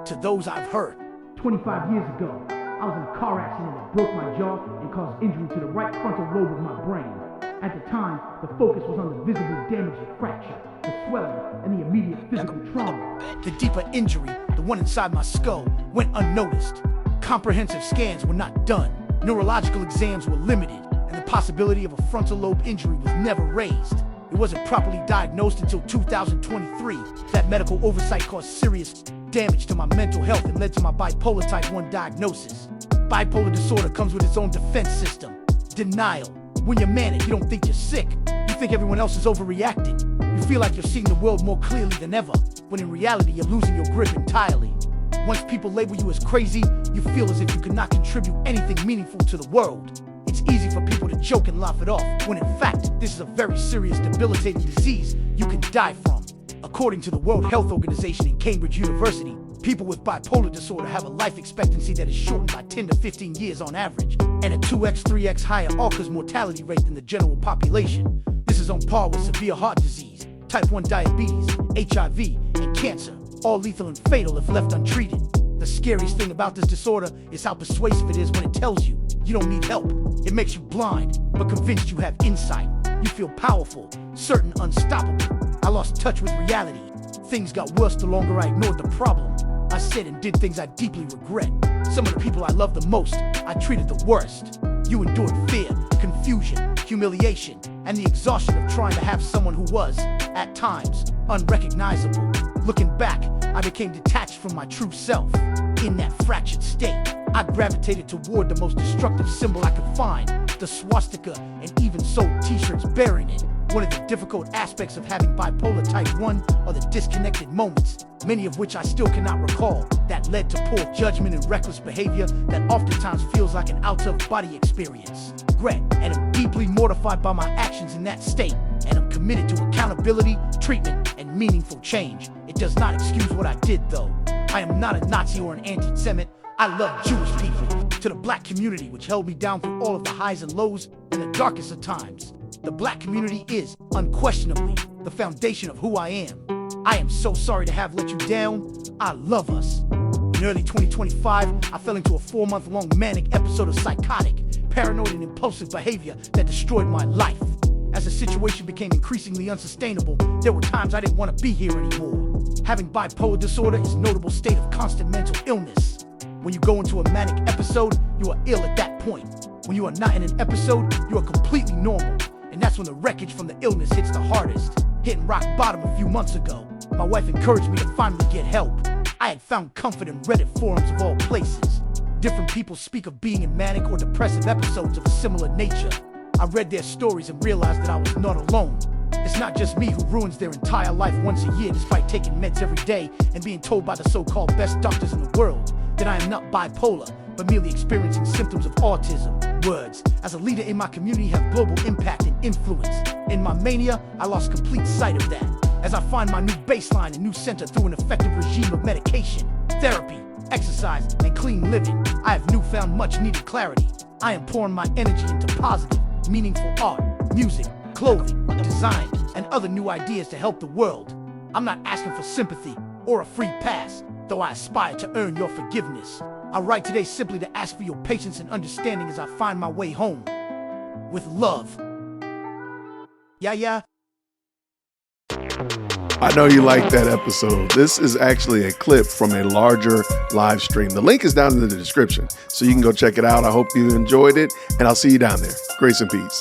to those I've hurt. 25 years ago, I was in a car accident that broke my jaw and caused injury to the right frontal lobe of my brain. At the time, the focus was on the visible damage and fracture, the swelling, and the immediate physical trauma. The deeper injury, the one inside my skull, went unnoticed. Comprehensive scans were not done. Neurological exams were limited, and the possibility of a frontal lobe injury was never raised. It wasn't properly diagnosed until 2023. That medical oversight caused serious damage to my mental health and led to my bipolar type 1 diagnosis. Bipolar disorder comes with its own defense system. Denial. When you're manic, you don't think you're sick. You think everyone else is overreacting. You feel like you're seeing the world more clearly than ever, when in reality, you're losing your grip entirely. Once people label you as crazy, you feel as if you cannot contribute anything meaningful to the world. It's easy for people to joke and laugh it off, when in fact, this is a very serious, debilitating disease you can die from. According to the World Health Organization and Cambridge University, people with bipolar disorder have a life expectancy that is shortened by 10 to 15 years on average, and a 2x, 3x higher all-cause mortality rate than the general population. This is on par with severe heart disease, type 1 diabetes, HIV, and cancer, all lethal and fatal if left untreated. The scariest thing about this disorder is how persuasive it is when it tells you you don't need help. It makes you blind, but convinced you have insight. You feel powerful, certain, unstoppable. I lost touch with reality. Things got worse the longer I ignored the problem. I said and did things I deeply regret. Some of the people I love the most, I treated the worst. You endured fear, confusion, humiliation, and the exhaustion of trying to have someone who was, at times, unrecognizable. Looking back, I became detached from my true self. In that fractured state, I gravitated toward the most destructive symbol I could find, the swastika, and even sold t-shirts bearing it. One of the difficult aspects of having bipolar type 1 are the disconnected moments, many of which I still cannot recall, that led to poor judgment and reckless behavior that oftentimes feels like an out-of-body experience. Regret, and am deeply mortified by my actions in that state, and I'm committed to accountability, treatment, and meaningful change. It does not excuse what I did, though. I am not a Nazi or an anti-Semite. I love Jewish people. To the black community, which held me down through all of the highs and lows and the darkest of times. The black community is, unquestionably, the foundation of who I am. I am so sorry to have let you down. I love us. In early 2025, I fell into a 4-month-long manic episode of psychotic, paranoid, and impulsive behavior that destroyed my life. As the situation became increasingly unsustainable, there were times I didn't want to be here anymore. Having bipolar disorder is a notable state of constant mental illness. When you go into a manic episode, you are ill at that point. When you are not in an episode, you are completely normal. And that's when the wreckage from the illness hits the hardest. Hitting rock bottom a few months ago, my wife encouraged me to finally get help. I had found comfort in Reddit forums of all places. Different people speak of being in manic or depressive episodes of a similar nature. I read their stories and realized that I was not alone. It's not just me who ruins their entire life once a year despite taking meds every day and being told by the so-called best doctors in the world that I am not bipolar, but merely experiencing symptoms of autism. Words, as a leader in my community, have global impact and influence. In my mania, I lost complete sight of that. As I find my new baseline and new center through an effective regime of medication, therapy, exercise, and clean living, I have newfound much needed clarity. I am pouring my energy into positive, meaningful art, music, clothing, design, and other new ideas to help the world. I'm not asking for sympathy or a free pass, though I aspire to earn your forgiveness. I write today simply to ask for your patience and understanding as I find my way home. With love. Yeah. I know you liked that episode. This is actually a clip from a larger live stream. The link is down in the description, so you can go check it out. I hope you enjoyed it, and I'll see you down there. Grace and peace.